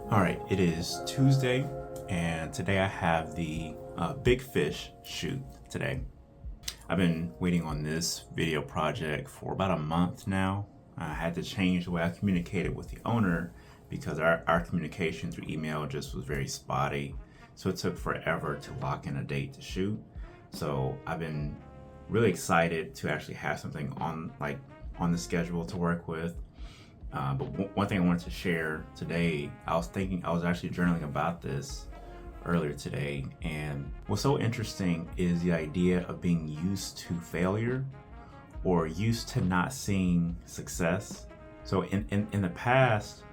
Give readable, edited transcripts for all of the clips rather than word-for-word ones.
All right, it is Tuesday, and today I have the Big Fish shoot today. I've been waiting on this video project for about a month now. I had to change the way I communicated with the owner because our communication through email just was very spotty. So it took forever to lock in a date to shoot. So I've been really excited to actually have something on the schedule to work with. But one thing I wanted to share today, I was actually journaling about this earlier today, and what's so interesting is the idea of being used to failure or used to not seeing success. So in the past,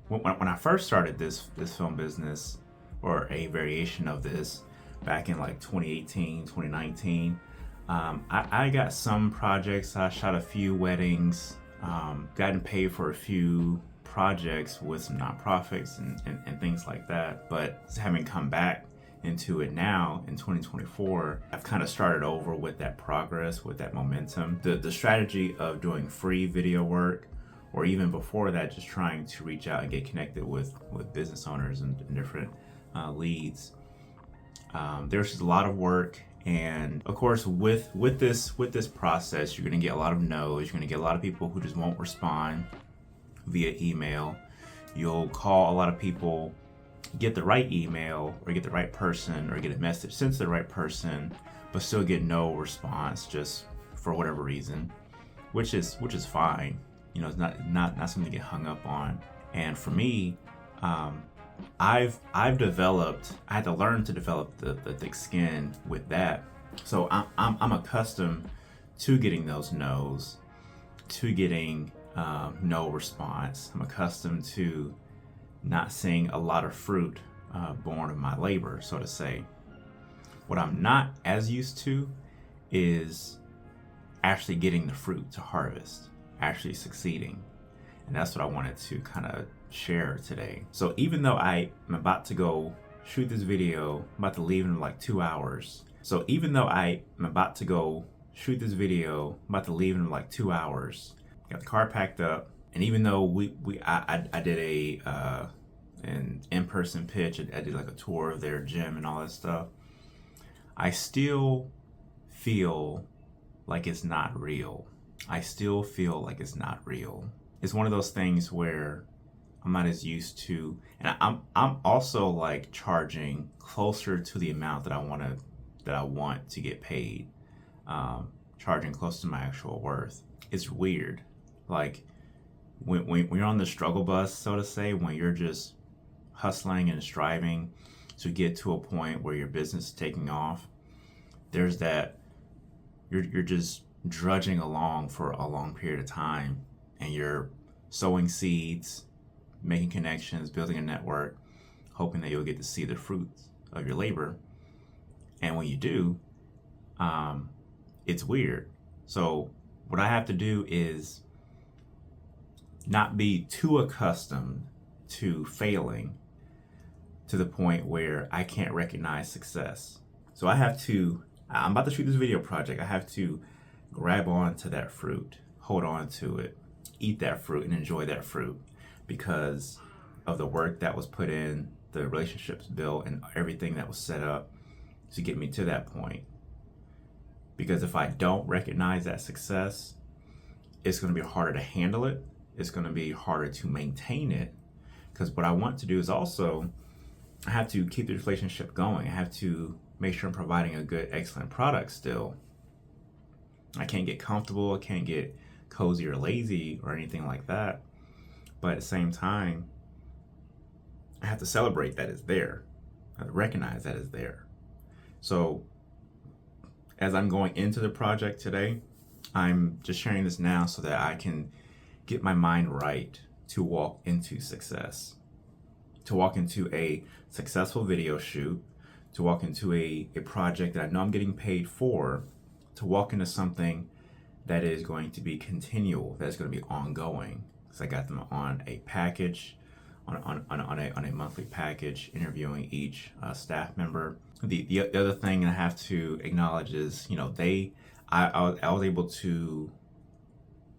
when I first started this film business, or a variation of this, back in like 2018, 2019, I got some projects. I shot a few weddings, gotten paid for a few projects with some nonprofits and things like that. But having come back into it now in 2024, I've kind of started over with that progress, with that momentum. The strategy of doing free video work, or even before that, just trying to reach out and get connected with business owners and different leads. There's just a lot of work, and of course, with this process, you're going to get a lot of no's. You're going to get a lot of people who just won't respond via email. You'll call a lot of people, get the right email or get the right person or get a message sent to the right person, but still get no response just for whatever reason, which is fine. You know, it's not something to get hung up on. And for me, I've developed. I had to learn to develop the thick skin with that. So I'm accustomed to getting those no's, to getting no response. I'm accustomed to not seeing a lot of fruit born of my labor, so to say. What I'm not as used to is actually getting the fruit to harvest, actually succeeding. And that's what I wanted to kind of share today. So even though I am about to go shoot this video, I'm about to leave in like 2 hours. So even though I am about to go shoot this video, I'm about to leave in like 2 hours. Got the car packed up, and even though I did an in-person pitch, I did like a tour of their gym and all that stuff, I still feel like it's not real. I still feel like it's not real. It's one of those things where I'm not as used to, and I'm also like charging closer to the amount that I want to get paid, charging close to my actual worth. It's weird, like when you're on the struggle bus, so to say, when you're just hustling and striving to get to a point where your business is taking off. There's that you're just drudging along for a long period of time, and you're sowing seeds, making connections, building a network, hoping that you'll get to see the fruits of your labor. And when you do, it's weird. So what I have to do is not be too accustomed to failing to the point where I can't recognize success. So I'm about to shoot this video project. I have to grab on to that fruit, hold on to it, eat that fruit, and enjoy that fruit because of the work that was put in, the relationships built, and everything that was set up to get me to that point. Because if I don't recognize that success, it's going to be harder to handle it. It's going to be harder to maintain it. Because what I want to do is also, I have to keep the relationship going. I have to make sure I'm providing a good, excellent product still. I can't get comfortable. I can't get cozy or lazy or anything like that. But at the same time, I have to celebrate that it's there. I have to recognize that it's there. So as I'm going into the project today, I'm just sharing this now so that I can get my mind right to walk into success, to walk into a successful video shoot, to walk into a project that I know I'm getting paid for, to walk into something that is going to be continual, that's going to be ongoing. So I got them on a package, on a monthly package, interviewing each staff member. The other thing I have to acknowledge is, I was able to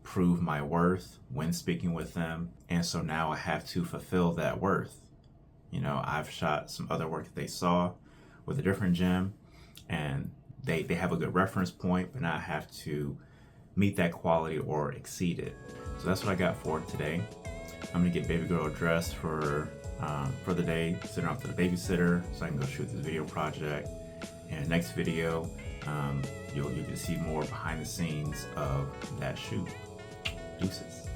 prove my worth when speaking with them. And so now I have to fulfill that worth. You know, I've shot some other work that they saw with a different gym, and they have a good reference point, but now I have to meet that quality or exceed it. So that's what I got for today. I'm gonna get baby girl dressed for the day, send her off to the babysitter so I can go shoot this video project. And next video, you'll get to see more behind the scenes of that shoot. Deuces.